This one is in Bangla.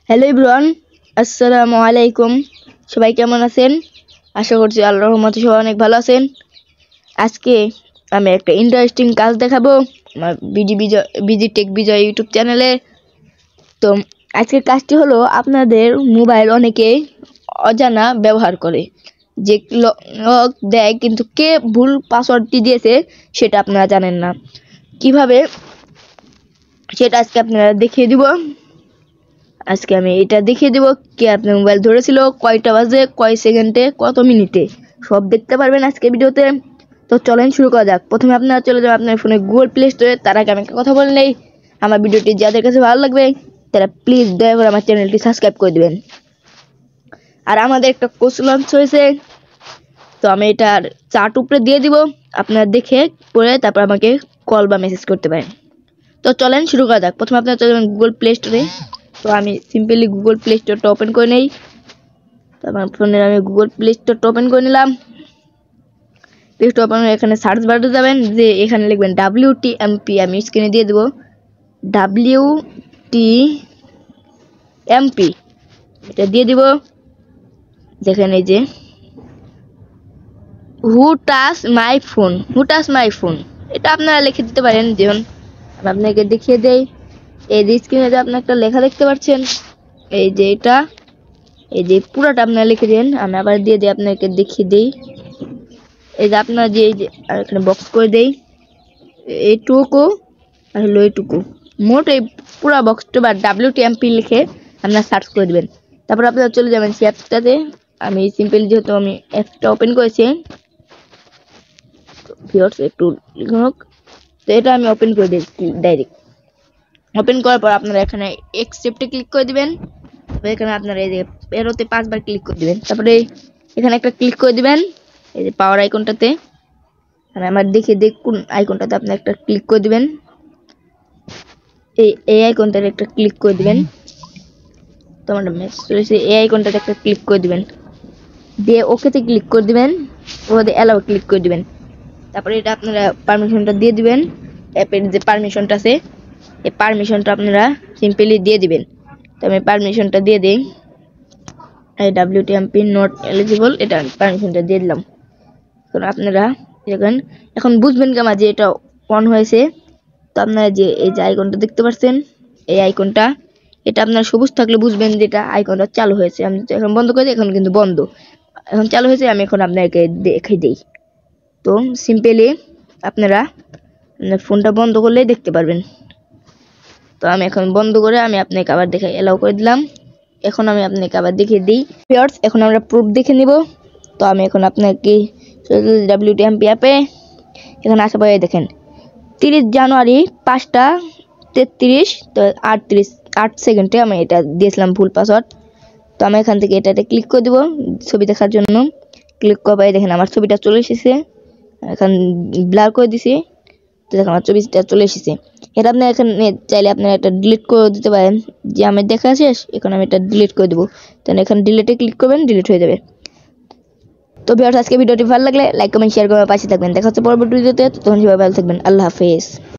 হ্যালো এভরিওয়ান, আসসালামু আলাইকুম। সবাই কেমন আছেন? আশা করছি আল্লাহর রহমতে সবাই অনেক ভালো আছেন। আজকে আমি একটা ইন্টারেস্টিং কাজ দেখাবো আমার বিজি টেক বিজয় ইউটিউব চ্যানেলে। তো আজকের কাজটি হলো, আপনাদের মোবাইল অনেকেই অজানা ব্যবহার করে, যে লক দেয় কিন্তু কে ভুল পাসওয়ার্ডটি দিয়েছে সেটা আপনারা জানেন না। কিভাবে সেটা আজকে আপনারা দেখিয়ে দিব। আজকে আমি এটা দেখিয়ে দেব কে আপনার মোবাইল ধরেছিল, কয়টা বাজে, কয় সেকেন্ডে, কত মিনিটে, সব দেখতে পারবেন আজকে ভিডিওতে। তো চলেন শুরু করা যাক। প্রথমে আপনারা চলে যাবেন আপনার ফোনে গুগল প্লে স্টোরে। তার আগে আমি একটা কথা বলে নেই, আমার ভিডিওটি যাদের কাছে ভালো লাগবে তারা প্লিজ দয়া করে আমার চ্যানেলটি সাবস্ক্রাইব করে দেবেন। আর আমাদের একটা কোর্স লঞ্চ হয়েছে, তো আমি এটার চার্ট উপরে দিয়ে দিব, আপনারা দেখে পড়ে তারপর আমাকে কল বা মেসেজ করতে পারেন। তো চলেন শুরু করা যাক। প্রথমে আপনারা চলে যাবেন গুগল প্লে স্টোরে। তো আমি সিম্পলি গুগল প্লে স্টোরটা ওপেন করে নেই। তো আমার ফোনে আমি গুগল প্লে স্টোরটা ওপেন করে নিলাম। প্লে স্টোর ওপেন করে এখানে সার্চ বারে যাবেন, যে এখানে লিখবেন WTMP। আমি স্ক্রিনে দিয়ে দেবো WTMP, এটা দিয়ে দিব। যেখানে যে হু টাচ মাই ফোন, এটা আপনারা লিখে দিতে পারেন। যেমন আমি আপনাকে দেখিয়ে দেই, এই যে স্ক্রিনে যে আপনি একটা লেখা দেখতে পাচ্ছেন, এই যে এটা, এই যে পুরোটা আপনারা লিখে দিন। আমি আবার দিয়ে দিই, আপনাকে দেখিয়ে দিই। এই যে আপনারা যে এই যে এখানে বক্স করে দেই, এইটুকু আর হলো এইটুকু, মোট এই পুরো বক্সটা বা WTMP লিখে আপনারা সার্চ করে দিবেন। তারপর আপনারা চলে যাবেন সেই অ্যাপসটাতে। আমি সিম্পলি যেহেতু আমি অ্যাপসটা ওপেন করেছি, ভিউয়ার্স একটু লিখুন, তো এটা আমি ওপেন করে দিচ্ছি ডাইরেক্ট। ওপেন করার পর আপনারা এখানে অ্যাকসেপ্টে ক্লিক করে দিবেন। এখানে আপনারা এই যে এরোতে 5 বার ক্লিক করে দিবেন। তারপরে এখানে একটা ক্লিক করে দিবেন, এই যে পাওয়ার আইকনটাতে। আর আমার দেখুন আইকনটাতে আপনি একটা ক্লিক করে দিবেন, এই আইকনটাতে একটা ক্লিক করে দিবেন। তো আমার মেসেজ এই আইকনটাতে একটা ক্লিক করে দিবেন, দিয়ে ওকেতে ক্লিক করে দিবেন, ওতে অ্যালাউ ক্লিক করে দিবেন। তারপরে এটা আপনারা পারমিশনটা দিয়ে দিবেন। অ্যাপের যে পারমিশনটা আছে, এই পারমিশনটা আপনারা সিম্পলি দিয়ে দিবেন। তো আমি পারমিশনটা দিয়ে দিই, এই WTMP নট এলিজিবল, এটা পারমিশনটা দিয়ে দিলাম। কারণ আপনারা এখন বুঝবেন কেমন যে এটা অন হয়েছে। তো আপনারা যে এই যে আইকনটা দেখতে পাচ্ছেন, এই আইকনটা, এটা আপনার সবুজ থাকলে বুঝবেন যে এটা আইকনটা চালু হয়েছে। আমি এখন বন্ধ করে দিই, এখন কিন্তু বন্ধ। এখন চালু হয়েছে, আমি এখন আপনাকে দেখে দিই। তো সিম্পলি আপনারা আপনার ফোনটা বন্ধ করলেই দেখতে পারবেন। তো আমি এখন বন্ধ করে আমি আপনাকে আবার দেখে এলাও করে দিলাম। এখন আমি আপনাকে আবার দেখিয়ে দিই। ভিউয়ার্স, এখন আমরা প্রুফ দেখে নিব। তো আমি এখন আপনাকে WTMP অ্যাপে এখানে আসা পরে দেখেন 30 জানুয়ারি 5টা 33, তো 8 সেকেন্ডে আমি এটা দিয়েছিলাম ভুল পাসওয়ার্ড। তো আমি এখান থেকে এটাতে ক্লিক করে দেবো ছবি দেখার জন্য। ক্লিক করার পরে দেখেন আমার ছবিটা চলে এসেছে। এখন ব্লার করে দিছি, তো দেখেন আমার ছবিটা চলে এসেছে। এটা আপনি এখানে চাইলে আপনারা এটা ডিলিট করে দিতে পারেন, যে আমি দেখা শেষ, এখন আমি এটা ডিলিট করে দেবো। তাহলে এখানে ডিলিটে ক্লিক করবেন, ডিলিট হয়ে যাবে। তো ভিউয়ার্স, আজকে ভিডিওটি ভালো লাগলে লাইক কমেন্ট শেয়ার করে পাশে থাকবেন। দেখা হচ্ছে পরবর্তী ভিডিওতে। তখন সবাই ভালো থাকবেন। আল্লাহ হাফেজ।